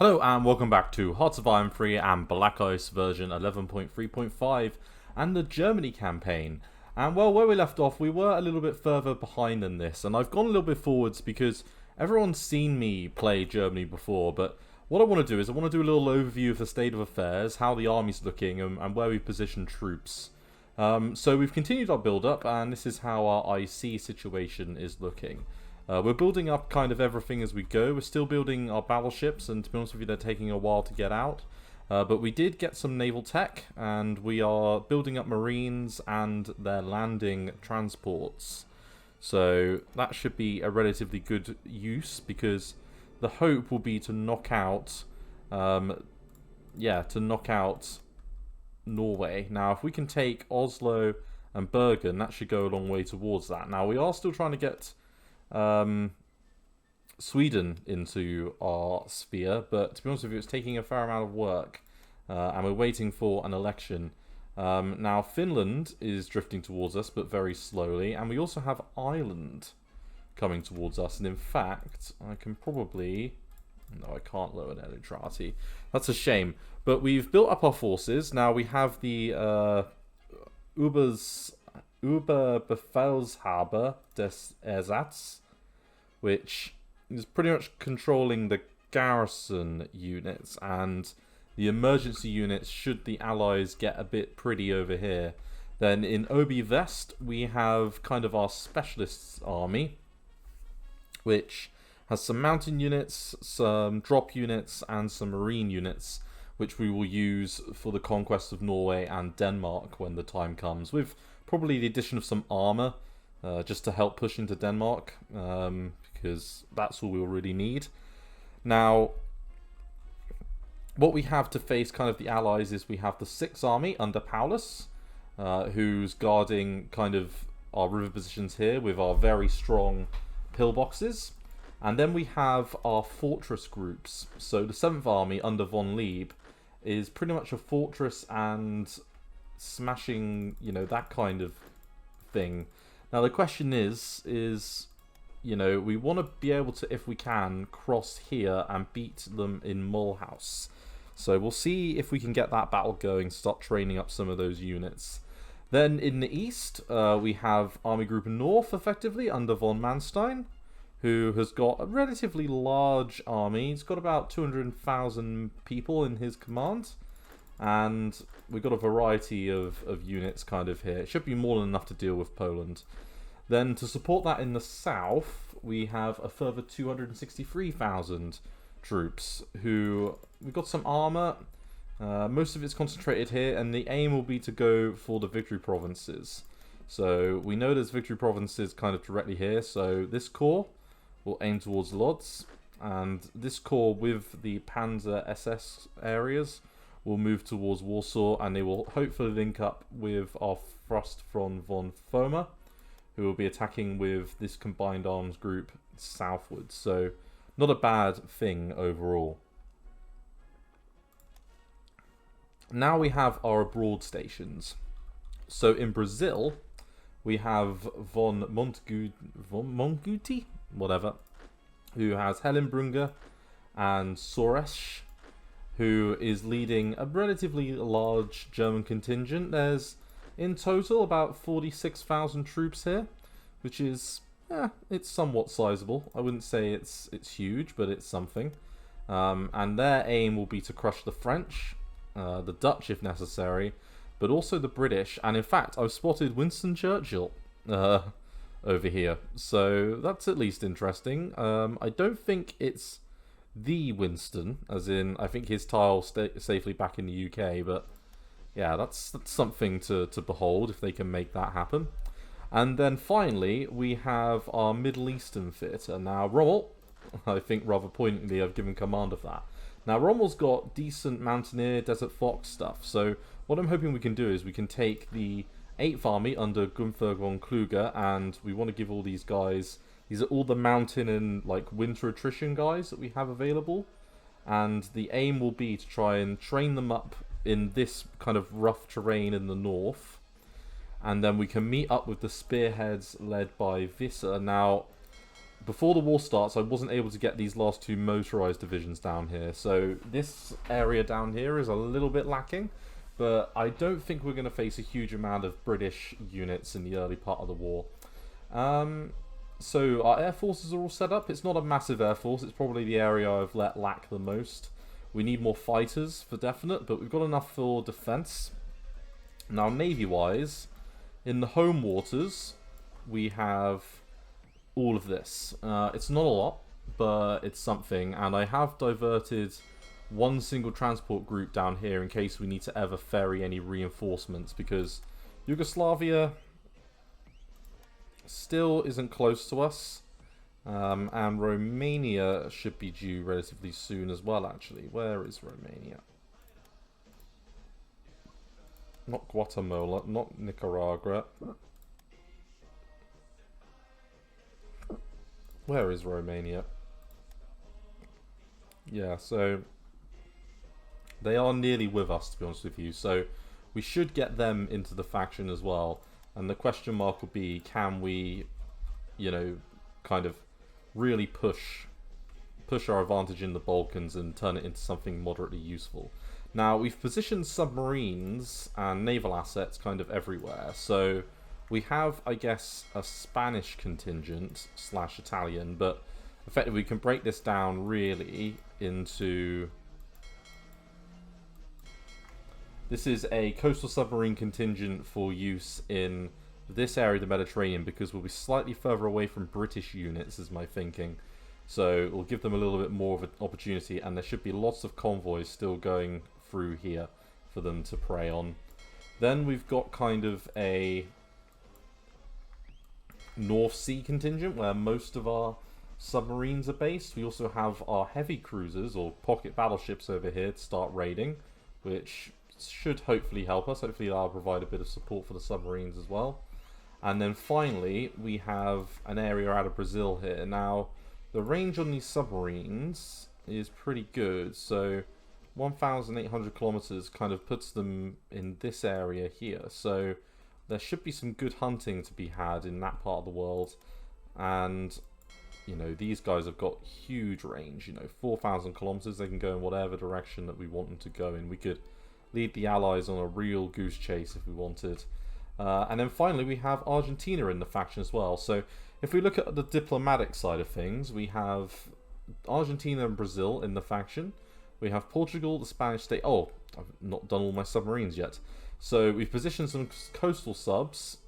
Hello and welcome back to Hearts of Iron 3 and Black Ice version 11.3.5 and the Germany campaign. And well, where we left off, we were a little bit further behind than this, and I've gone a little bit forwards because everyone's seen me play Germany before, but what I want to do is I want to do a little overview of the state of affairs, how the army's looking, and where we've positioned troops. So we've continued our build-up, and this is how our IC situation is looking. We're building up kind of everything as we go. We're still building our battleships, and to be honest with you, they're taking a while to get out. But we did get some naval tech, and we are building up marines and their landing transports. So that should be a relatively good use, because the hope will be to knock out, Norway. Now, if we can take Oslo and Bergen, that should go a long way towards that. Now, we are still trying to get Sweden into our sphere, but to be honest with you, it's taking a fair amount of work, and we're waiting for an election. Now Finland is drifting towards us, but very slowly, and we also have Ireland coming towards us, and in fact I can probably... no, I can't lower their neutrality. That's a shame, but we've built up our forces. Now we have the Oberbefehlshaber des Ersatz, which is pretty much controlling the garrison units and the emergency units should the allies get a bit pretty over here. Then in Obi West we have kind of our specialists army, which has some mountain units, some drop units, and some marine units, which we will use for the conquest of Norway and Denmark when the time comes, with probably the addition of some armor, just to help push into Denmark, because that's all we'll really need. Now, what we have to face kind of the allies is we have the 6th Army under Paulus, who's guarding kind of our river positions here with our very strong pillboxes. And then we have our fortress groups. So the 7th Army under von Lieb is pretty much a fortress and smashing, you know, that kind of thing. Now the question is, you know, we want to be able to, if we can, cross here and beat them in Mulhouse. So we'll see if we can get that battle going, start training up some of those units. Then in the east, we have Army Group North, effectively, under von Manstein, who has got a relatively large army. He's got about 200,000 people in his command. And we've got a variety of units kind of here. It should be more than enough to deal with Poland. Then to support that in the south, we have a further 263,000 troops who... we've got some armor. Most of it's concentrated here, and the aim will be to go for the victory provinces. So we know there's victory provinces kind of directly here. So this corps will aim towards Lodz, and this corps with the Panzer SS areas will move towards Warsaw, and they will hopefully link up with our thrust from von Foma, who will be attacking with this combined arms group southwards. So not a bad thing overall. Now we have our abroad stations. So in Brazil, we have von Monguti, whatever, who has Hellenbrunge and Soresh, who is leading a relatively large German contingent. There's in total about 46,000 troops here, which is, it's somewhat sizable. I wouldn't say it's huge, but it's something. And their aim will be to crush the French, the Dutch if necessary, but also the British. And in fact, I've spotted Winston Churchill over here, so that's at least interesting. I don't think it's the Winston, as in I think his tile safely back in the UK, but yeah, that's something to behold if they can make that happen. And then finally we have our Middle Eastern theatre. Now Rommel, I think rather poignantly I've given command of that. Now Rommel's got decent Mountaineer, Desert Fox stuff, so what I'm hoping we can do is we can take the 8th Army under Gunther von Kluge, and we want to give all these guys... these are all the mountain and like winter attrition guys that we have available, and the aim will be to try and train them up in this kind of rough terrain in the north, and then we can meet up with the spearheads led by Visser. Now, before the war starts, I wasn't able to get these last two motorized divisions down here. So this area down here is a little bit lacking. But I don't think we're going to face a huge amount of British units in the early part of the war. So our air forces are all set up. It's not a massive air force. It's probably the area I've let lack the most. We need more fighters for definite, but we've got enough for defense. Now, navy-wise, in the home waters, we have all of this. It's not a lot, but it's something. And I have diverted one single transport group down here in case we need to ever ferry any reinforcements, because Yugoslavia still isn't close to us, and Romania should be due relatively soon as well. Actually, where is Romania? Not Guatemala, not Nicaragua. Where is Romania? Yeah, so they are nearly with us, to be honest with you. So we should get them into the faction as well. And the question mark will be, can we, you know, kind of really push our advantage in the Balkans and turn it into something moderately useful. Now, we've positioned submarines and naval assets kind of everywhere. So we have, I guess, a Spanish contingent / Italian, but effectively we can break this down really into... This is a coastal submarine contingent for use in this area of the Mediterranean, because we'll be slightly further away from British units, is my thinking. So it will give them a little bit more of an opportunity, and there should be lots of convoys still going through here for them to prey on. Then we've got kind of a North Sea contingent where most of our submarines are based. We also have our heavy cruisers or pocket battleships over here to start raiding, which should hopefully help us. Hopefully that'll provide a bit of support for the submarines as well. And then finally, we have an area out of Brazil here. Now, the range on these submarines is pretty good. So 1,800 kilometers kind of puts them in this area here. So there should be some good hunting to be had in that part of the world. And, you know, these guys have got huge range. You know, 4,000 kilometers. They can go in whatever direction that we want them to go in. We could lead the Allies on a real goose chase if we wanted. And then finally we have Argentina in the faction as well. So if we look at the diplomatic side of things, we have Argentina and Brazil in the faction. We have Portugal, the Spanish state. Oh, I've not done all my submarines yet. So we've positioned some coastal subs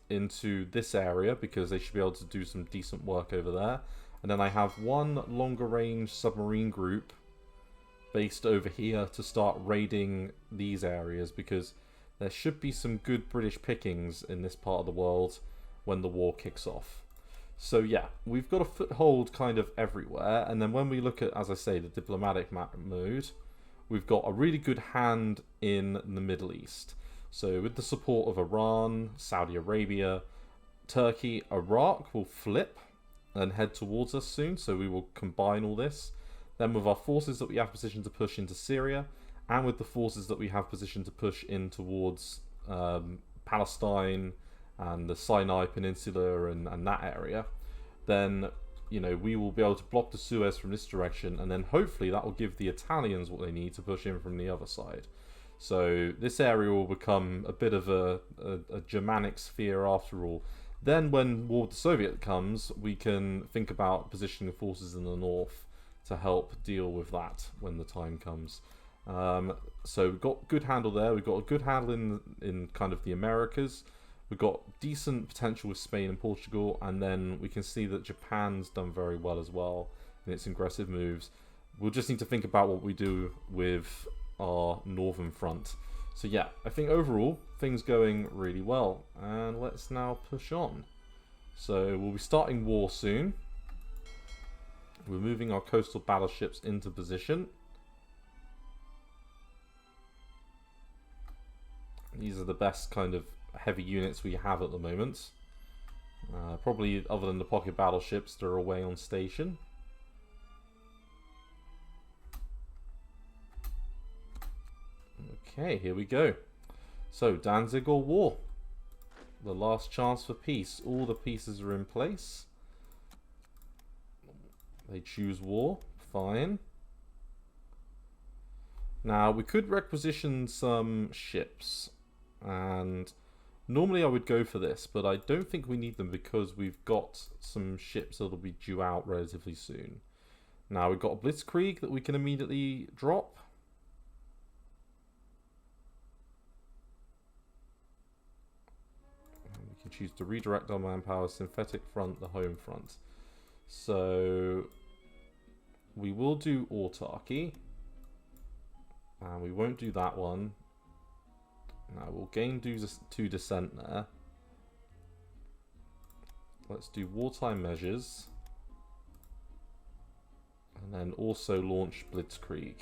into this area because they should be able to do some decent work over there. And then I have one longer range submarine group based over here to start raiding these areas, because there should be some good British pickings in this part of the world when the war kicks off. So yeah, we've got a foothold kind of everywhere. And then when we look at, as I say, the diplomatic mode, we've got a really good hand in the Middle East. So with the support of Iran, Saudi Arabia, Turkey, Iraq will flip and head towards us soon. So we will combine all this. Then with our forces that we have positioned to push into Syria, and with the forces that we have positioned to push in towards Palestine and the Sinai Peninsula and that area, then, you know, we will be able to block the Suez from this direction, and then hopefully that will give the Italians what they need to push in from the other side. So this area will become a bit of a Germanic sphere after all. Then when War with the Soviet comes, we can think about positioning the forces in the north to help deal with that when the time comes. So we've got good handle there. We've got a good handle in kind of the Americas. We've got decent potential with Spain and Portugal, and then we can see that Japan's done very well as well in its aggressive moves. We'll just need to think about what we do with our northern front. So yeah, I think overall things going really well, and let's now push on. So we'll be starting war soon. We're moving our coastal battleships into position. These are the best kind of heavy units we have at the moment. Probably other than the pocket battleships that are away on station. Okay, here we go. So, Danzig or war? The last chance for peace. All the pieces are in place. They choose war. Fine. Now, we could requisition some ships. And normally I would go for this, but I don't think we need them because we've got some ships that'll be due out relatively soon. Now, we've got a Blitzkrieg that we can immediately drop. And we can choose to redirect our manpower, synthetic front, the home front. So we will do autarky. And we won't do that one. Now we'll gain 2 descent there. Let's do wartime measures. And then also launch Blitzkrieg.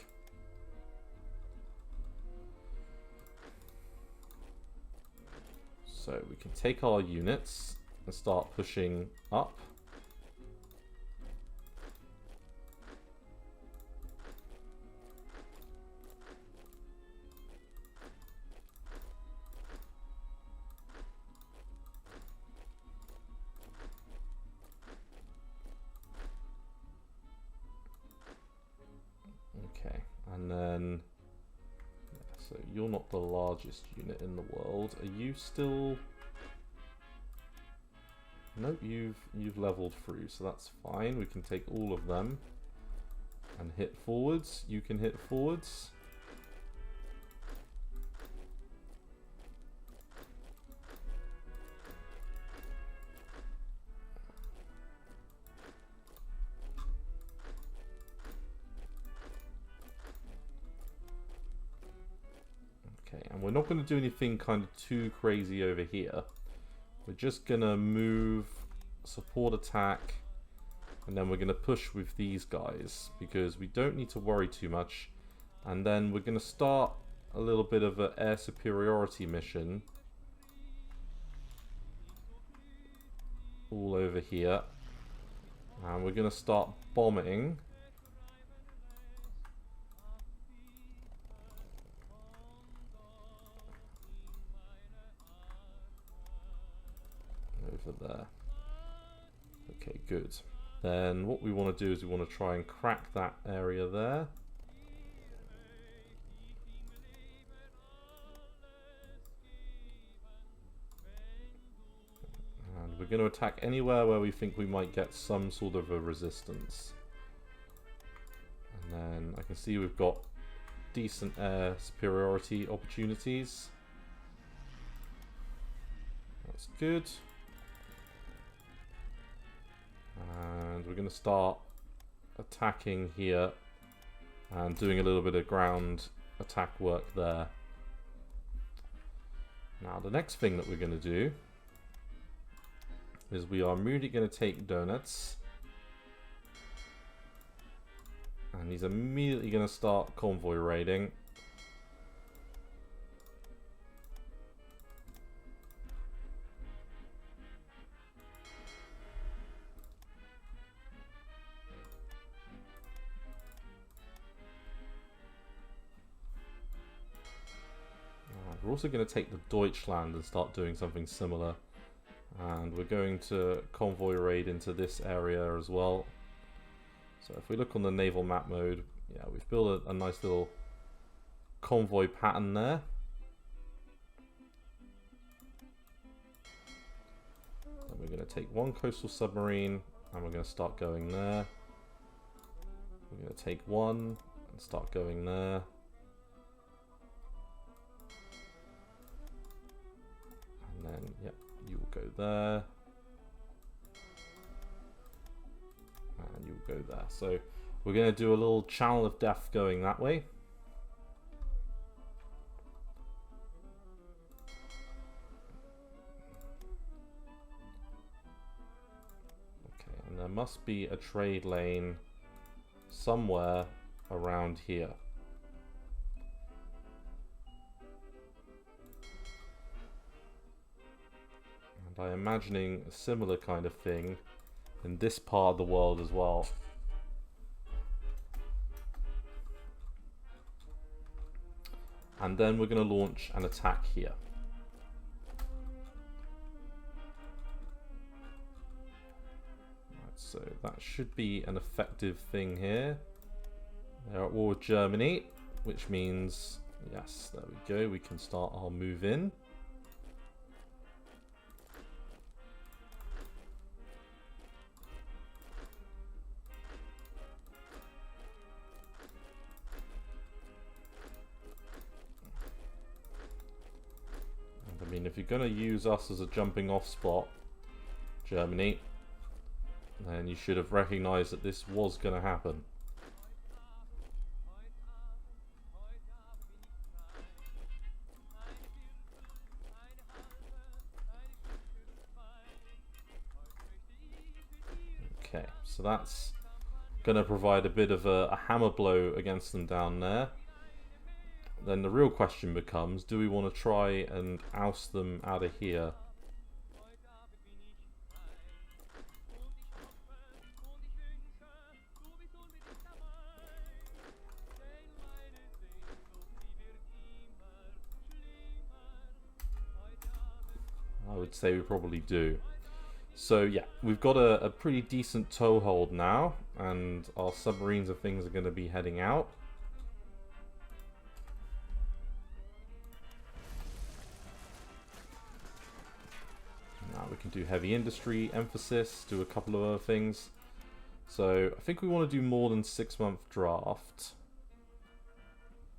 So we can take our units and start pushing up. And then, yeah, so you're not the largest unit in the world. Are you still? Nope, you've leveled through, so that's fine. We can take all of them and hit forwards. You can hit forwards. We're not going to do anything kind of too crazy over here. We're just going to move, support attack, and then we're going to push with these guys because we don't need to worry too much. And then we're going to start a little bit of an air superiority mission all over here. And we're going to start bombing. Over there. Okay, good. Then what we want to do is we want to try and crack that area there. And we're going to attack anywhere where we think we might get some sort of a resistance. And then I can see we've got decent air superiority opportunities. That's good. And we're going to start attacking here and doing a little bit of ground attack work there. Now the next thing that we're going to do is we are immediately going to take Dreadnoughts. And he's immediately going to start convoy raiding. We're also going to take the Deutschland and start doing something similar. And we're going to convoy raid into this area as well. So if we look on the naval map mode, yeah, we've built a nice little convoy pattern there. And we're going to take one coastal submarine and we're going to start going there. We're going to take one and start going there. And then, yep, you will go there. And you will go there. So we're going to do a little channel of death going that way. Okay, and there must be a trade lane somewhere around here. And I'm imagining a similar kind of thing in this part of the world as well. And then we're going to launch an attack here. Right, So that should be an effective thing here. They're at war with Germany, which means, yes, there we go, we can start our move in. And I mean, if you're going to use us as a jumping off spot, Germany, then you should have recognized that this was going to happen. Okay, so that's going to provide a bit of a hammer blow against them down there. Then the real question becomes, do we want to try and oust them out of here? I would say we probably do. So yeah, we've got a pretty decent toehold now, and our submarines and things are going to be heading out. Now we can do heavy industry, emphasis, do a couple of other things. So I think we want to do more than 6-month draft.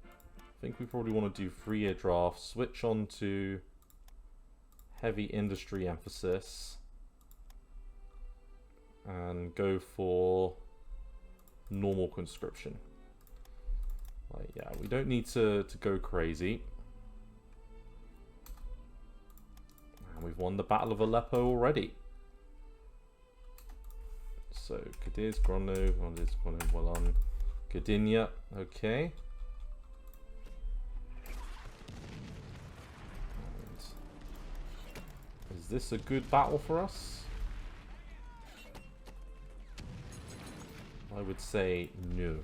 I think we probably want to do 3-year draft, switch on to heavy industry emphasis, and go for normal conscription. Like, yeah, we don't need to go crazy. And we've won the Battle of Aleppo already. So, Cadiz, Grodno, well on. Gdynia, okay. And is this a good battle for us? I would say no.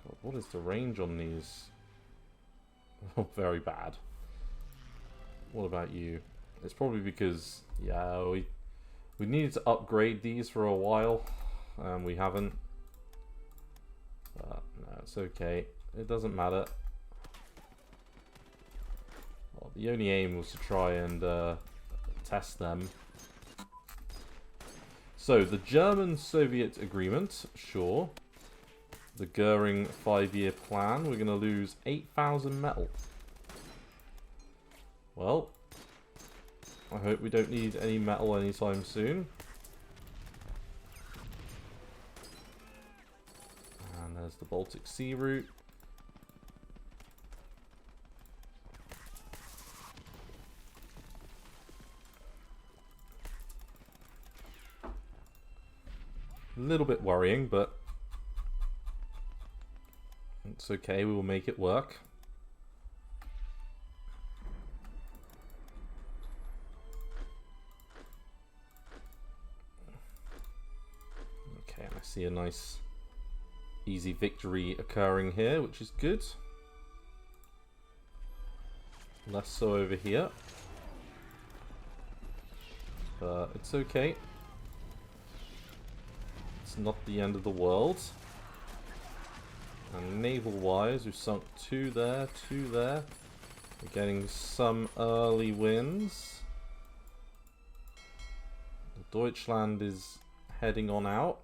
God, what is the range on these? Oh, very bad. What about you? It's probably because, yeah, we needed to upgrade these for a while, and we haven't. But no, it's okay. It doesn't matter. Well, the only aim was to try and test them. So the German-Soviet agreement, sure. The Goering 5-year plan, we're going to lose 8,000 metal. Well, I hope we don't need any metal anytime soon. And there's the Baltic Sea route. A little bit worrying, but it's okay, we will make it work. Okay, I see a nice easy victory occurring here, which is good. Less so over here. But it's okay. It's not the end of the world. And naval-wise, we've sunk 2 there, 2 there. We're getting some early wins. Deutschland is heading on out.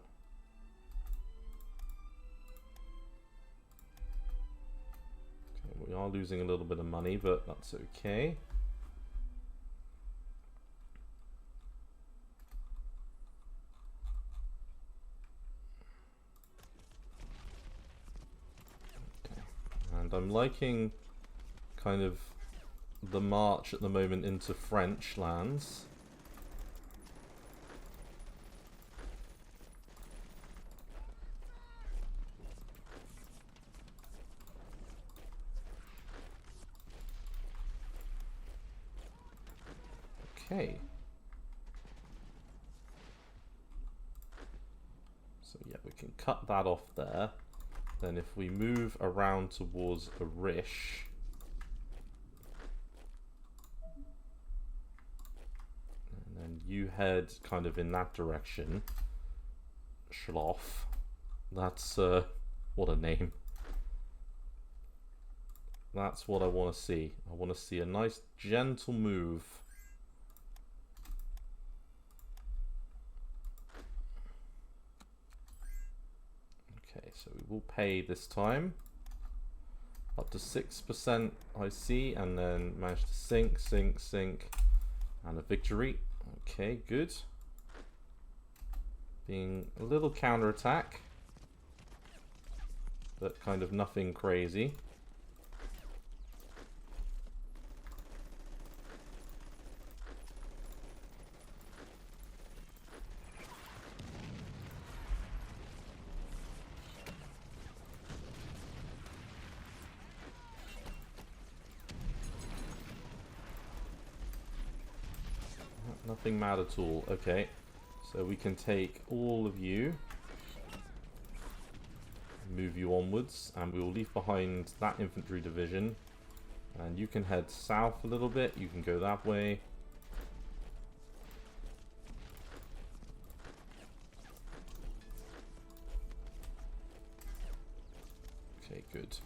Okay, we are losing a little bit of money, but that's okay. And I'm liking kind of the march at the moment into French lands. Okay. So yeah, we can cut that off there. Then if we move around towards Arish, And you head kind of in that direction. Schloff. That's, what a name. That's what I want to see. I want to see a nice, gentle move. Okay, so we will pay this time. Up to 6% I see, and then manage to sink, sink, sink, and a victory. Okay, good. Being a little counterattack, but kind of nothing crazy. Nothing mad at all. Okay, so we can take all of you, move you onwards, and we will leave behind that infantry division. And you can head south a little bit. You can go that way. Okay, good.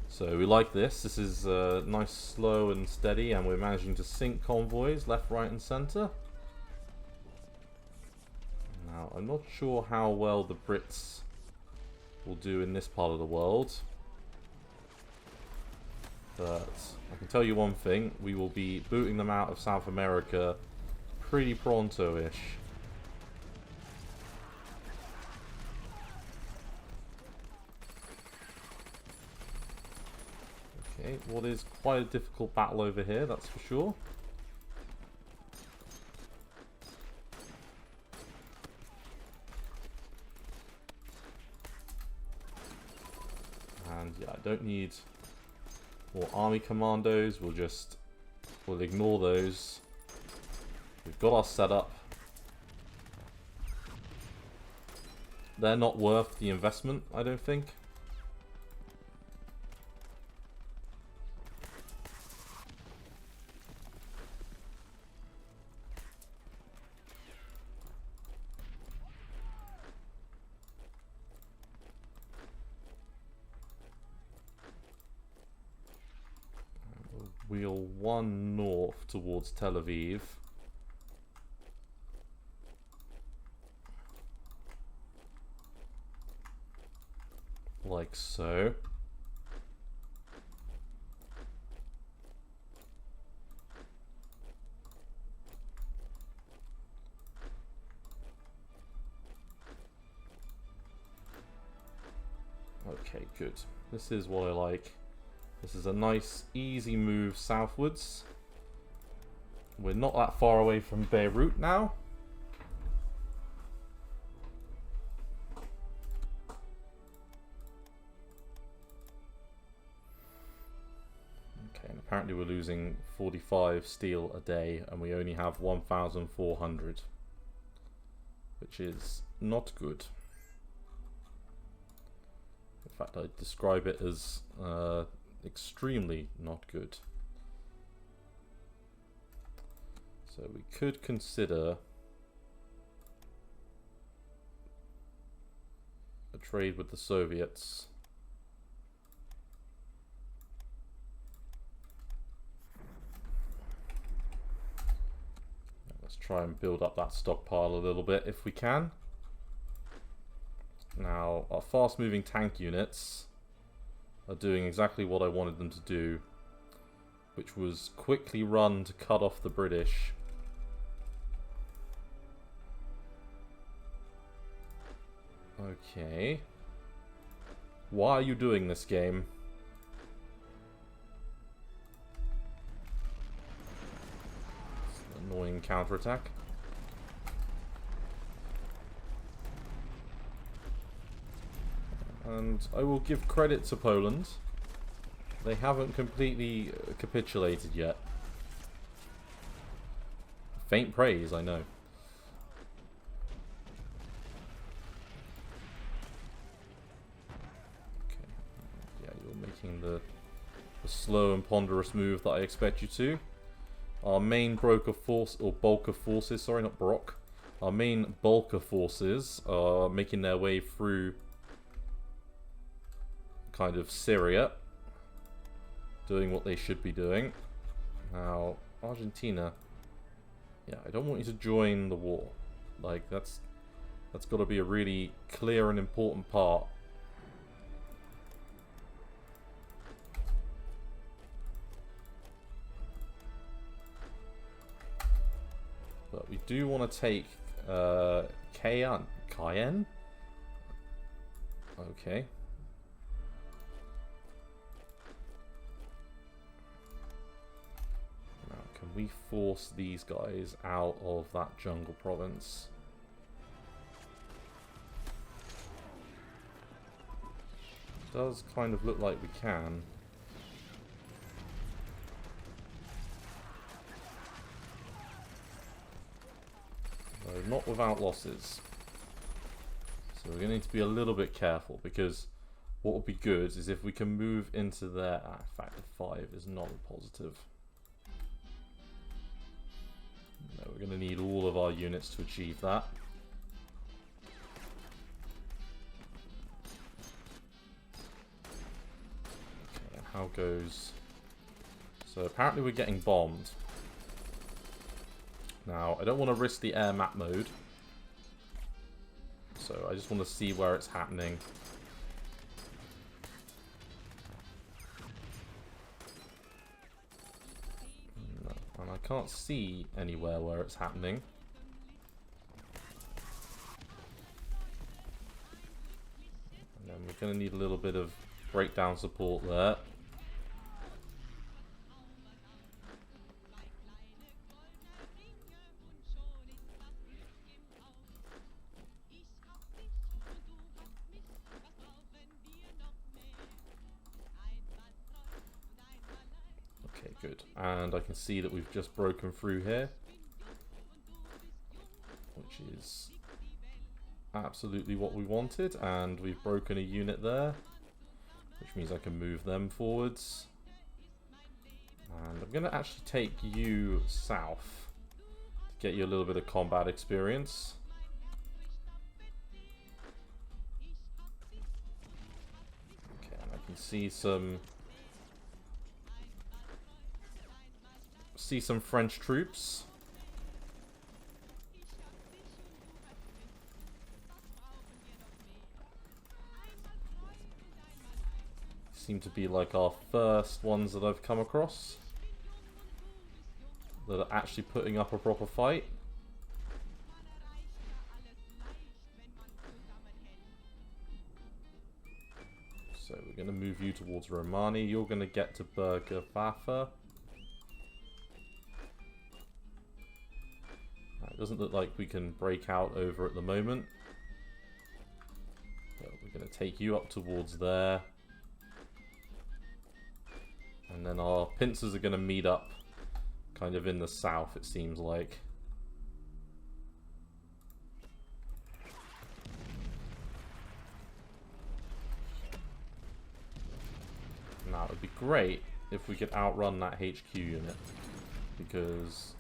So we like this. This is nice, slow and steady, and we're managing to sink convoys left, right and center. Now, I'm not sure how well the Brits will do in this part of the world, but I can tell you one thing, we will be booting them out of South America pretty pronto-ish. Okay, what is quite a difficult battle over here, that's for sure. And yeah, I don't need more army commandos, we'll ignore those. We've got our setup. They're not worth the investment, I don't think. Wheel one north towards Tel Aviv. Like so. Okay, good. This is what I like. This is a nice, easy move southwards. We're not that far away from Beirut now. Okay, and apparently we're losing 45 steel a day, and we only have 1,400. Which is not good. In fact, I'd describe it as extremely not good. So we could consider a trade with the Soviets. Let's try and build up that stockpile a little bit if we can. Now, our fast moving tank units are doing exactly what I wanted them to do, which was quickly run to cut off the British. Okay. Why are you doing this, game? Annoying counterattack. And I will give credit to Poland. They haven't completely capitulated yet. Faint praise, I know. Okay. Yeah, you're making the slow and ponderous move that I expect you to. our main broker force, or bulk of forces, sorry, not Brock. Our main bulk of forces are making their way through kind of Syria, doing what they should be doing. Now, Argentina, yeah, I don't want you to join the war. Like, that's got to be a really clear and important part. But we do want to take Cayenne? Okay. Now, can we force these guys out of that jungle province? Does kind of look like we can. Though not without losses. So we're going to need to be a little bit careful, because what would be good is if we can move into there. In fact, the 5 is not a positive. No, we're going to need all of our units to achieve that. Okay, and how goes... So apparently we're getting bombed. Now, I don't want to risk the air map mode. So I just want to see where it's happening. No, and I can't see anywhere where it's happening. And then we're going to need a little bit of breakdown support there. Good. And I can see that we've just broken through here, which is absolutely what we wanted, and we've broken a unit there, which means I can move them forwards. And I'm going to actually take you south to get you a little bit of combat experience. Okay, and I can see some French troops. Seem to be like our first ones that I've come across that are actually putting up a proper fight. So we're going to move you towards Romani. You're going to get to Bergwaffe. It doesn't look like we can break out over at the moment. But we're going to take you up towards there. And then our pincers are going to meet up kind of in the south, it seems like. Now, it would be great if we could outrun that HQ unit, because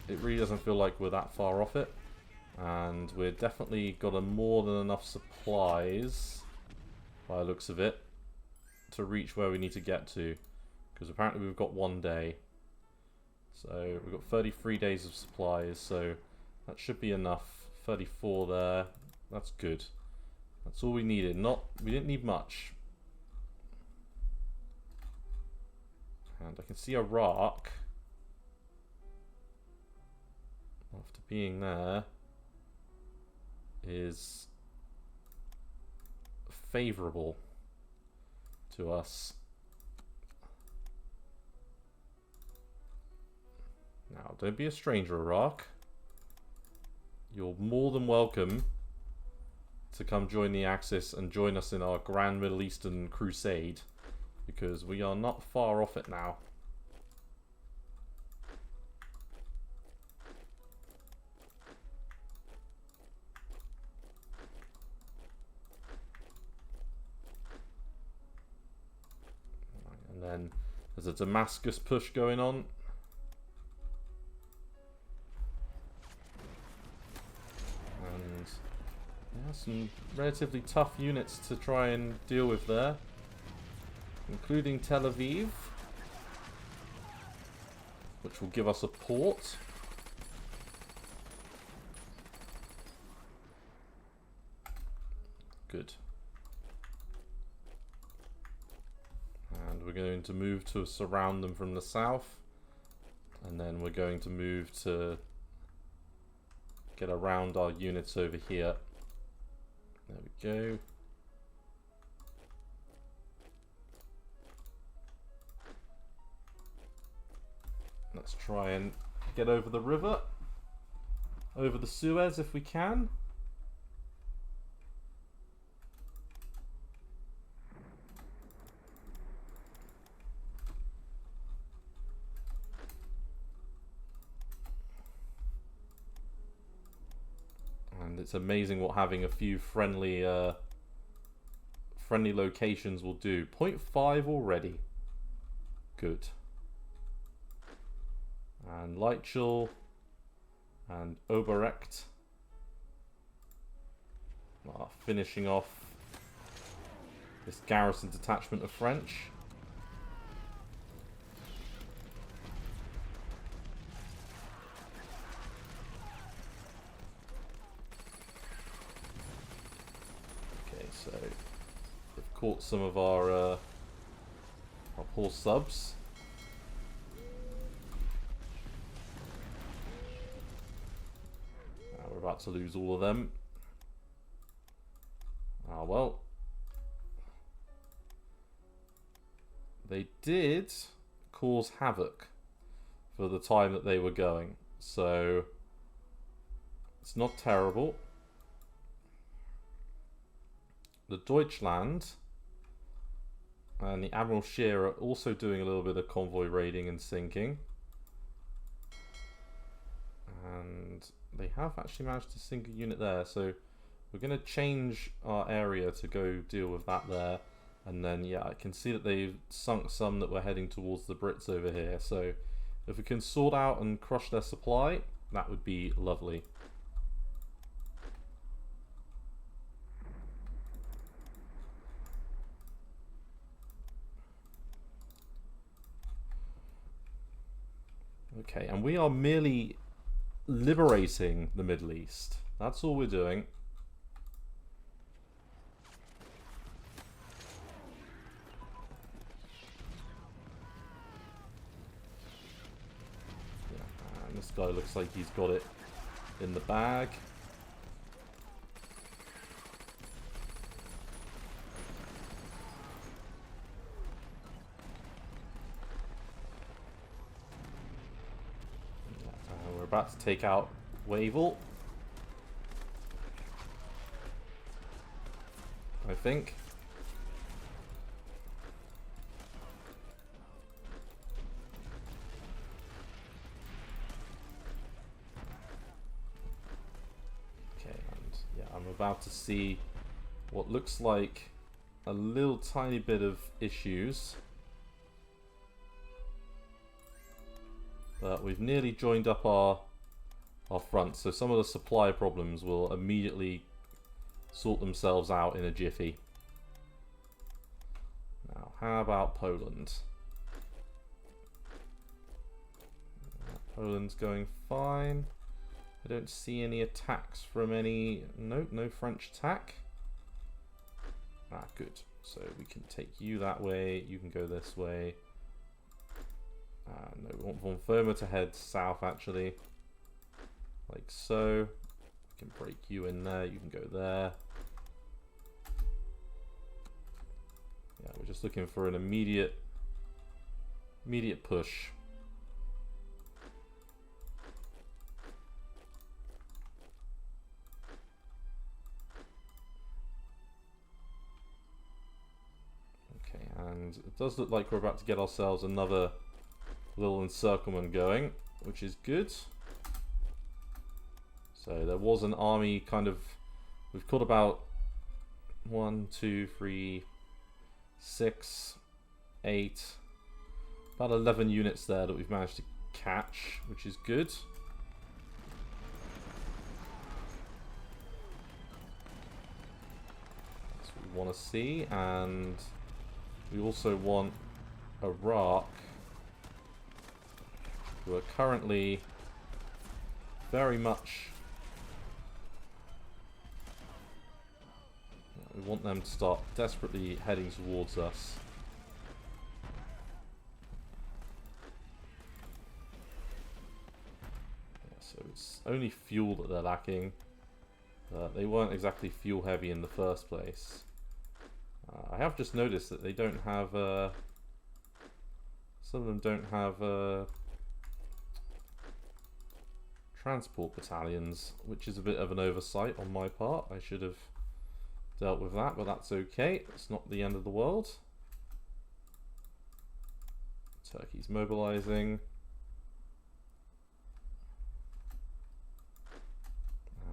it really doesn't feel like we're that far off it, and we've definitely got more than enough supplies, by the looks of it, to reach where we need to get to, because apparently we've got 1 day. So we've got 33 days of supplies, so that should be enough. 34 there, that's good. That's all we needed. We didn't need much. And I can see Iraq, after being there, is favourable to us. Now, don't be a stranger, Iraq. You're more than welcome to come join the Axis and join us in our Grand Middle Eastern Crusade, because we are not far off it now. And then there's a Damascus push going on. Some relatively tough units to try and deal with there, including Tel Aviv, which will give us a port. Good. And we're going to move to surround them from the south, and then we're going to move to get around our units over here. There we go. Let's try and get over the river, over the Suez if we can. And it's amazing what having a few friendly locations will do. 0.5 already. Good. And Leitchel and Oberrecht are finishing off this garrison detachment of French. Okay, so they've caught some of our poor subs. We're about to lose all of them. Ah, well. They did cause havoc for the time that they were going, so it's not terrible. The Deutschland and the Admiral Scheer are also doing a little bit of convoy raiding and sinking. And they have actually managed to sink a unit there, so we're going to change our area to go deal with that there. And then, yeah, I can see that they've sunk some that were heading towards the Brits over here. So if we can sort out and crush their supply, that would be lovely. Okay, and we are merely liberating the Middle East. That's all we're doing. Yeah, and this guy looks like he's got it in the bag. About to take out Wavell, I think. Okay, and yeah, I'm about to see what looks like a little tiny bit of issues. But we've nearly joined up our front, so some of the supply problems will immediately sort themselves out in a jiffy. Now, how about Poland? Poland's going fine. I don't see any attacks from any... Nope, no French attack. Ah, good. So we can take you that way, you can go this way. No, we want von Firma to head south, actually. Like so. We can break you in there, you can go there. Yeah, we're just looking for an immediate push. Okay, and it does look like we're about to get ourselves another little encirclement going, which is good. So there was an army kind of... We've got about 1, 2, 3, 6, 8... About 11 units there that we've managed to catch, which is good. want to see, and we also want Iraq, who are currently very much... We want them to start desperately heading towards us. Yeah, so it's only fuel that they're lacking. They weren't exactly fuel heavy in the first place. I have just noticed that they don't have... some of them don't have transport battalions, which is a bit of an oversight on my part. I should have dealt with that, but that's okay. It's not the end of the world. Turkey's mobilizing.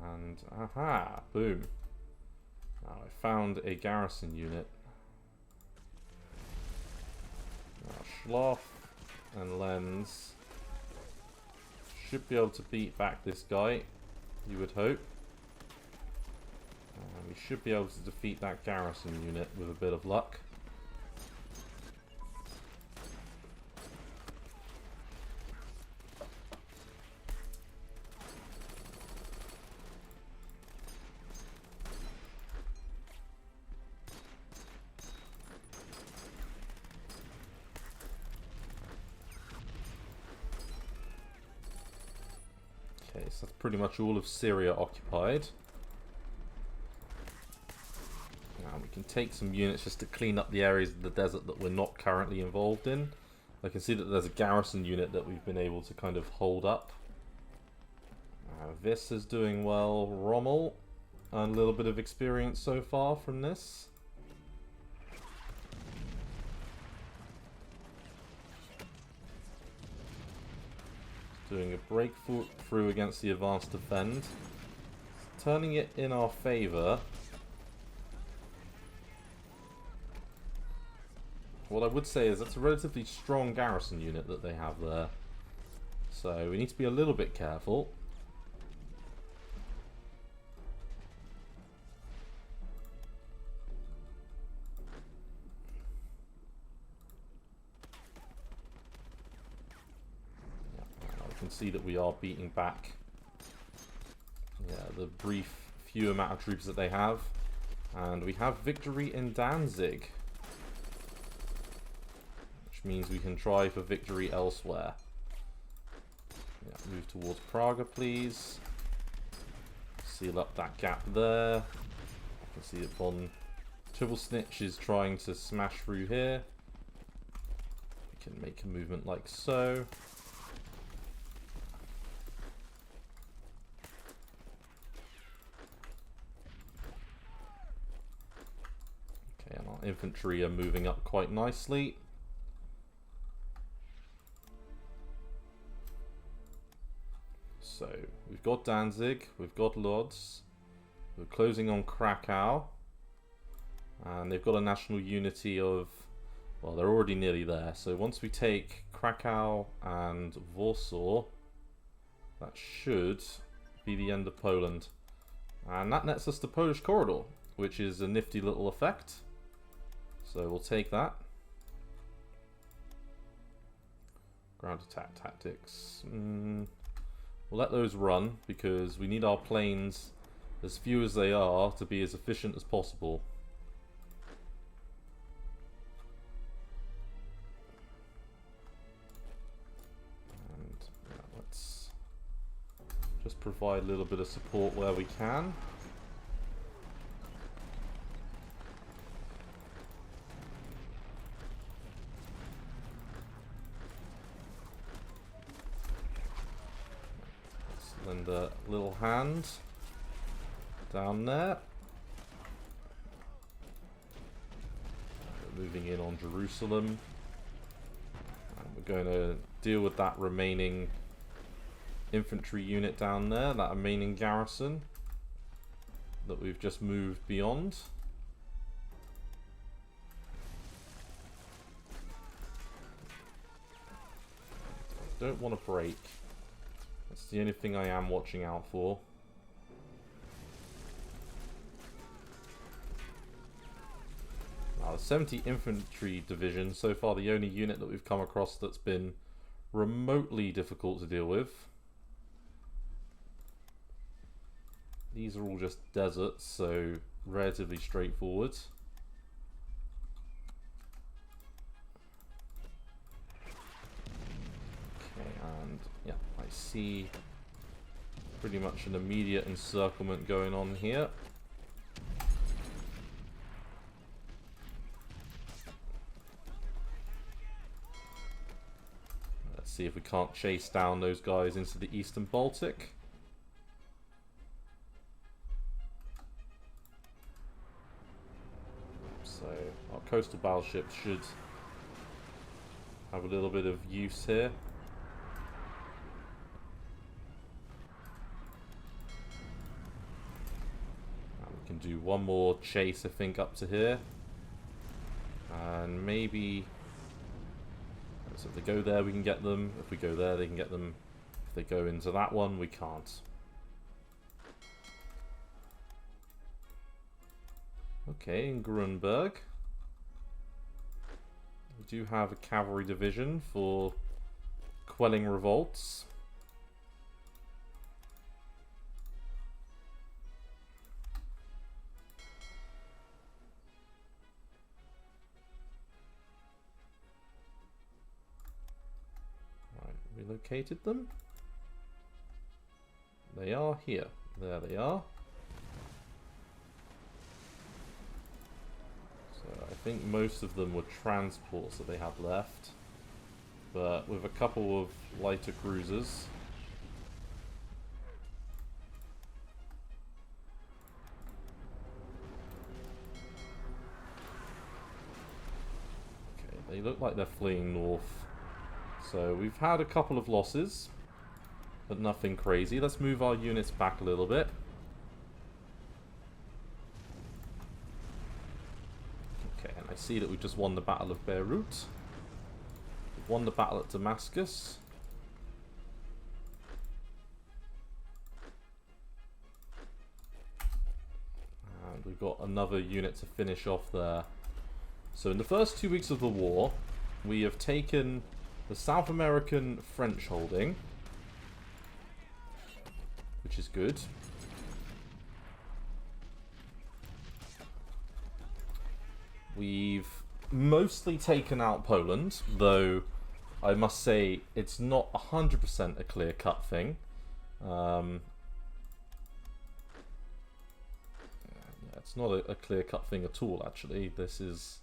And aha, boom. Now I found a garrison unit. Now Schloff and Lenz should be able to beat back this guy, you would hope. We should be able to defeat that garrison unit with a bit of luck. Okay, so that's pretty much all of Syria occupied. Now we can take some units just to clean up the areas of the desert that we're not currently involved in. I can see that there's a garrison unit that we've been able to kind of hold up. This is doing well. Rommel, a little bit of experience so far from this. Doing a breakthrough against the advanced defend. Turning it in our favour. What I would say is that's a relatively strong garrison unit that they have there. So we need to be a little bit careful. See that we are beating back the brief few amount of troops that they have, and we have victory in Danzig, which means we can try for victory elsewhere. Move towards Praga, please. Seal up that gap there. You can see that Von Triplesnitch is trying to smash through here. We can make a movement like so. Infantry are moving up quite nicely. So we've got Danzig, we've got Lodz, we're closing on Krakow, and they've got a national unity of, well, they're already nearly there. So once we take Krakow and Warsaw, that should be the end of Poland, and that nets us the Polish corridor, which is a nifty little effect. So we'll take that. Ground attack tactics. We'll let those run because we need our planes, as few as they are, to be as efficient as possible. And let's just provide a little bit of support where we can. Lend a little hand down there. We're moving in on Jerusalem. And we're going to deal with that remaining infantry unit down there, that remaining garrison that we've just moved beyond. Don't want to break. That's the only thing I am watching out for. 70 infantry division. So far the only unit that we've come across that's been remotely difficult to deal with. These are all just deserts, so relatively straightforward. Okay, and yeah, I see pretty much an immediate encirclement going on here. Let's see if we can't chase down those guys into the Eastern Baltic. So our coastal battleships should have a little bit of use here. And we can do one more chase, I think, up to here. And maybe... So if they go there, we can get them. If we go there, they can get them. If they go into that one, we can't. Okay, in Grunberg. We do have a cavalry division for quelling revolts. Relocated them. They are here. There they are. So I think most of them were transports that they had left. But with a couple of lighter cruisers. Okay, they look like they're fleeing north. So we've had a couple of losses, but nothing crazy. Let's move our units back a little bit. Okay, and I see that we've just won the Battle of Beirut. We've won the battle at Damascus. And we've got another unit to finish off there. So in the first 2 weeks of the war, we have taken the South American French holding, which is good. We've mostly taken out Poland, though I must say it's not 100% a clear-cut thing. Yeah, it's not a clear-cut thing at all, actually. This is...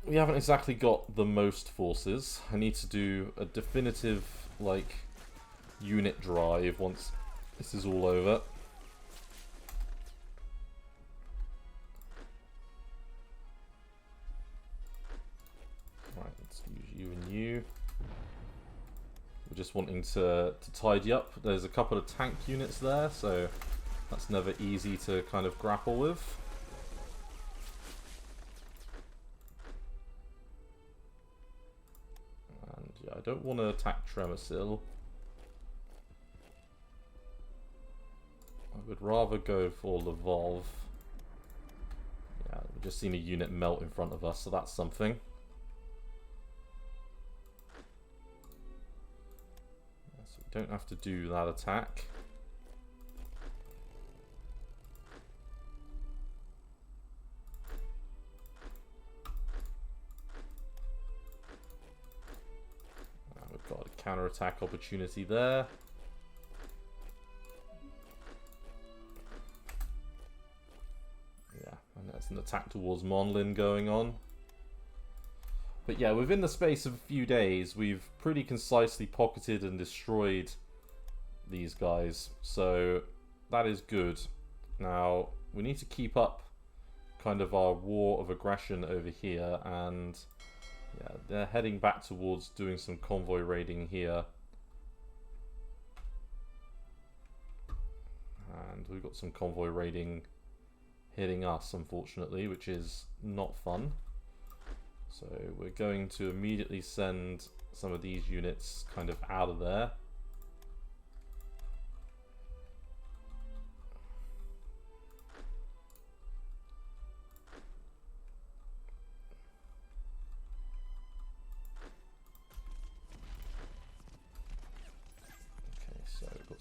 We haven't exactly got the most forces. I need to do a definitive, like, unit drive once this is all over. Right, let's use you and you. We're just wanting to tidy up. There's a couple of tank units there, so that's never easy to kind of grapple with. I don't want to attack Tremasil. I would rather go for Lvov. Yeah, we've just seen a unit melt in front of us, so that's something. Yeah, so we don't have to do that attack. Got a counter-attack opportunity there. Yeah, and there's an attack towards Monlin going on. But yeah, within the space of a few days, we've pretty concisely pocketed and destroyed these guys. So that is good. Now, we need to keep up kind of our war of aggression over here, and yeah, they're heading back towards doing some convoy raiding here. And we've got some convoy raiding hitting us, unfortunately, which is not fun. So we're going to immediately send some of these units kind of out of there.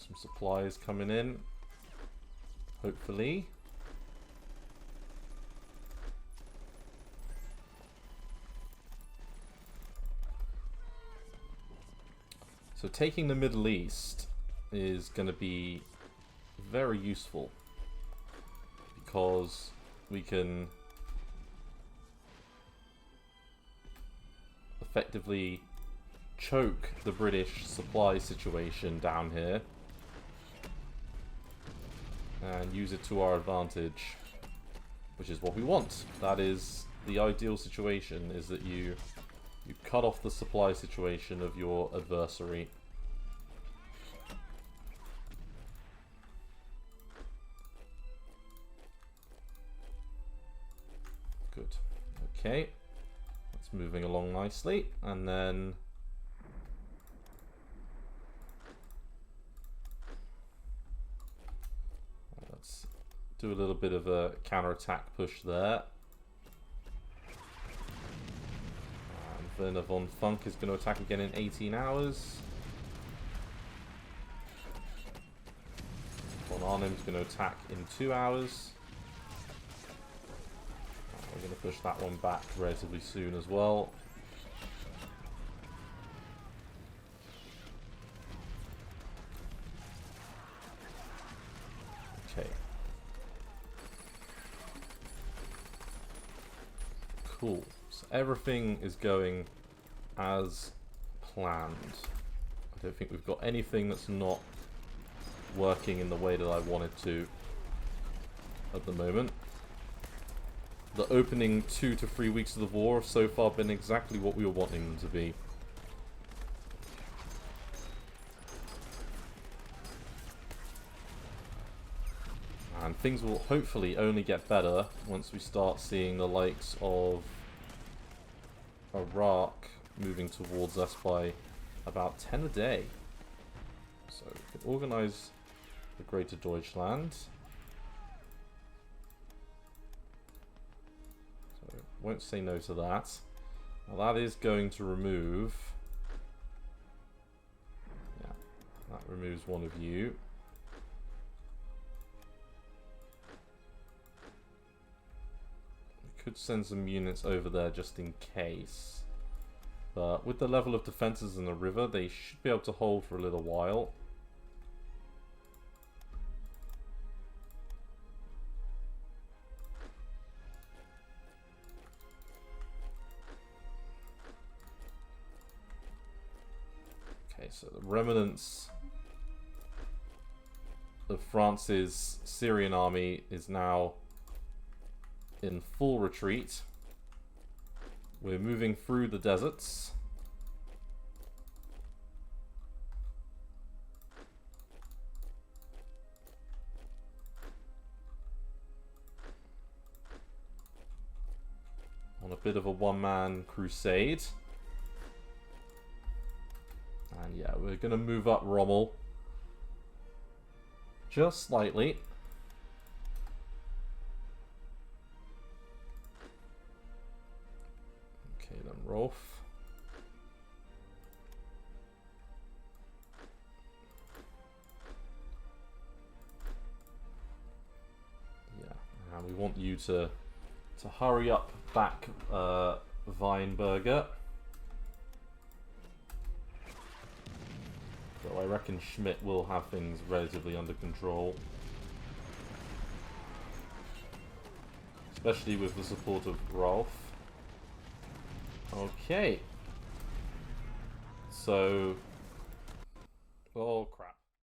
some supplies coming in. Hopefully. So taking the Middle East is going to be very useful because we can effectively choke the British supply situation down here and use it to our advantage, which is what we want. That is the ideal situation, is that you cut off the supply situation of your adversary. Good. Okay. That's moving along nicely. And then let's do a little bit of a counterattack push there. Werner von Funk is going to attack again in 18 hours. Von Arnim is going to attack in 2 hours. We're going to push that one back relatively soon as well. Okay. Cool. So everything is going as planned. I don't think we've got anything that's not working in the way that I wanted to at the moment. The opening 2 to 3 weeks of the war have so far been exactly what we were wanting them to be. And things will hopefully only get better once we start seeing the likes of Iraq moving towards us by about 10 a day. So we can organize the Greater Deutschland. So won't say no to that. Now that is going to remove... Yeah, that removes one of you. Could send some units over there just in case. But with the level of defenses in the river, they should be able to hold for a little while. Okay, so the remnants of France's Syrian army is now in full retreat. We're moving through the deserts. On a bit of a one-man crusade. And yeah, we're going to move up Rommel just slightly. Rolf. Yeah, and we want you to hurry up back Weinberger. So I reckon Schmidt will have things relatively under control. Especially with the support of Rolf. Okay. So... oh crap.